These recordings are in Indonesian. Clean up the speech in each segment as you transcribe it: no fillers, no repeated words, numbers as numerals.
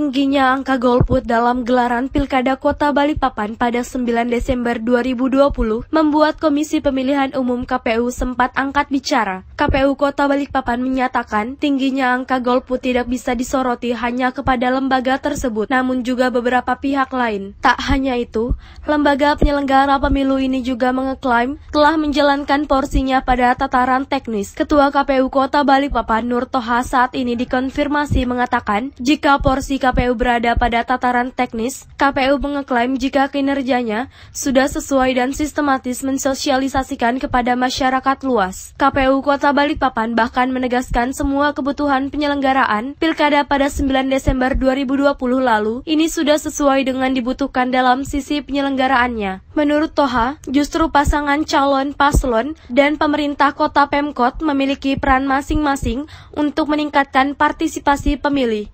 Tingginya angka golput dalam gelaran Pilkada Kota Balikpapan pada 9 Desember 2020 membuat Komisi Pemilihan Umum KPU sempat angkat bicara. KPU Kota Balikpapan menyatakan tingginya angka golput tidak bisa disoroti hanya kepada lembaga tersebut, namun juga beberapa pihak lain. Tak hanya itu, lembaga penyelenggara pemilu ini juga mengeklaim telah menjalankan porsinya pada tataran teknis. Ketua KPU Kota Balikpapan Nur Toha saat ini dikonfirmasi mengatakan jika porsi KPU berada pada tataran teknis, KPU mengeklaim jika kinerjanya sudah sesuai dan sistematis mensosialisasikan kepada masyarakat luas. KPU Kota Balikpapan bahkan menegaskan semua kebutuhan penyelenggaraan Pilkada pada 9 Desember 2020 lalu ini sudah sesuai dengan dibutuhkan dalam sisi penyelenggaraannya. Menurut Toha, justru pasangan calon paslon dan pemerintah kota Pemkot memiliki peran masing-masing untuk meningkatkan partisipasi pemilih.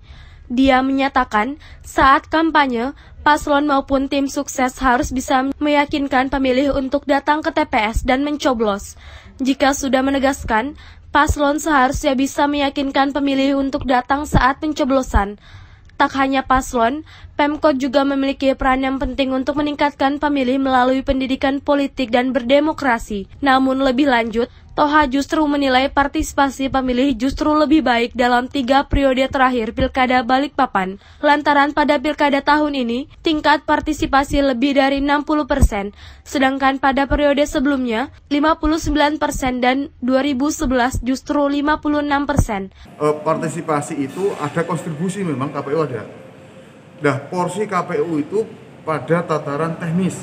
Dia menyatakan, saat kampanye, paslon maupun tim sukses harus bisa meyakinkan pemilih untuk datang ke TPS dan mencoblos. Jika sudah menegaskan, paslon seharusnya bisa meyakinkan pemilih untuk datang saat pencoblosan. Tak hanya paslon, Pemkot juga memiliki peran yang penting untuk meningkatkan pemilih melalui pendidikan politik dan berdemokrasi. Namun lebih lanjut, Toha justru menilai partisipasi pemilih justru lebih baik dalam 3 periode terakhir Pilkada Balikpapan. Lantaran pada Pilkada tahun ini, tingkat partisipasi lebih dari 60%, sedangkan pada periode sebelumnya 59% dan 2011 justru 56%. Partisipasi itu ada kontribusi, memang KPU ada. Nah, porsi KPU itu pada tataran teknis.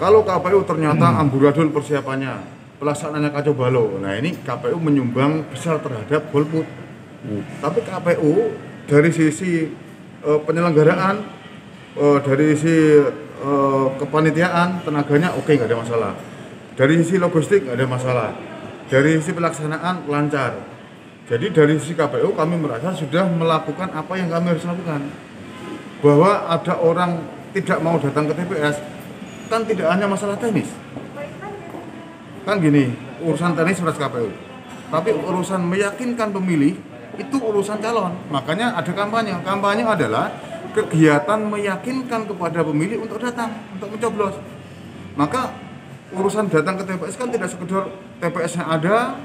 Kalau KPU ternyata amburadul persiapannya, pelaksanaannya kacau balau. Nah, ini KPU menyumbang besar terhadap golput. Tapi KPU dari sisi penyelenggaraan, dari sisi kepanitiaan, tenaganya oke, nggak ada masalah. Dari sisi logistik nggak ada masalah. Dari sisi pelaksanaan lancar. Jadi dari sisi KPU kami merasa sudah melakukan apa yang kami harus lakukan. Bahwa ada orang tidak mau datang ke TPS, kan tidak hanya masalah teknis. Kan gini, urusan teknis beras KPU, tapi urusan meyakinkan pemilih itu urusan calon. Makanya ada kampanye. Kampanye adalah kegiatan meyakinkan kepada pemilih untuk datang, untuk mencoblos. Maka urusan datang ke TPS kan tidak sekedar TPS-nya ada,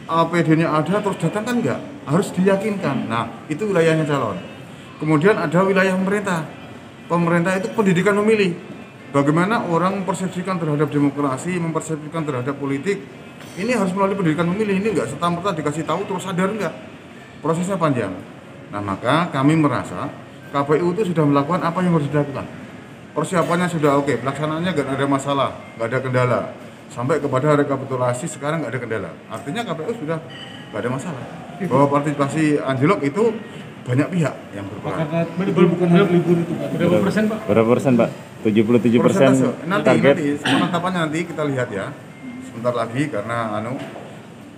APD-nya ada, terus datang kan enggak. Harus diyakinkan. Nah, itu wilayahnya calon. Kemudian ada wilayah pemerintah. Pemerintah itu pendidikan pemilih. Bagaimana orang mempersepsikan terhadap demokrasi, mempersepsikan terhadap politik, ini harus melalui pendidikan pemilih. Ini enggak serta-merta dikasih tahu terus sadar, enggak. Prosesnya panjang. Nah, maka kami merasa KPU itu sudah melakukan apa yang harus dilakukan. Persiapannya sudah oke, pelaksanaannya enggak ada masalah, enggak ada kendala. Sampai kepada rekapitulasi sekarang enggak ada kendala. Artinya KPU sudah enggak ada masalah. Bahwa partisipasi anjlok itu banyak pihak yang berperan. Bukan libur itu, Pak. Berapa persen, Pak? Berapa persen, Pak? 77% nanti penetapannya nanti kita lihat ya. Sebentar lagi karena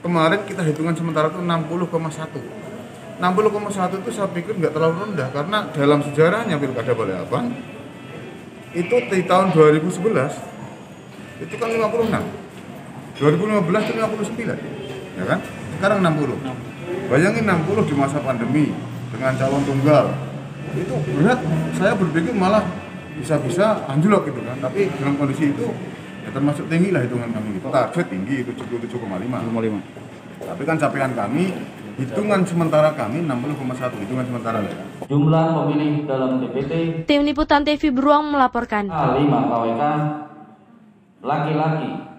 kemarin kita hitungan sementara itu 60,1. 60,1 itu saya pikir nggak terlalu rendah karena dalam sejarahnya Pilkada Balikpapan itu di tahun 2011 itu kan 56. 2015 itu 59. Ya kan? Sekarang 60. Bayangin 60 di masa pandemi dengan calon tunggal. Itu berat, saya berpikir malah bisa-bisa anjlok gitu kan, tapi dalam kondisi itu ya termasuk tinggi lah hitungan kami. Target tinggi 77,5. Tapi kan capaian kami, hitungan sementara kami 60,1, hitungan sementara. Jumlah pemilih dalam DPT Tim Liputan TV Beruang melaporkan. 5 KWK laki-laki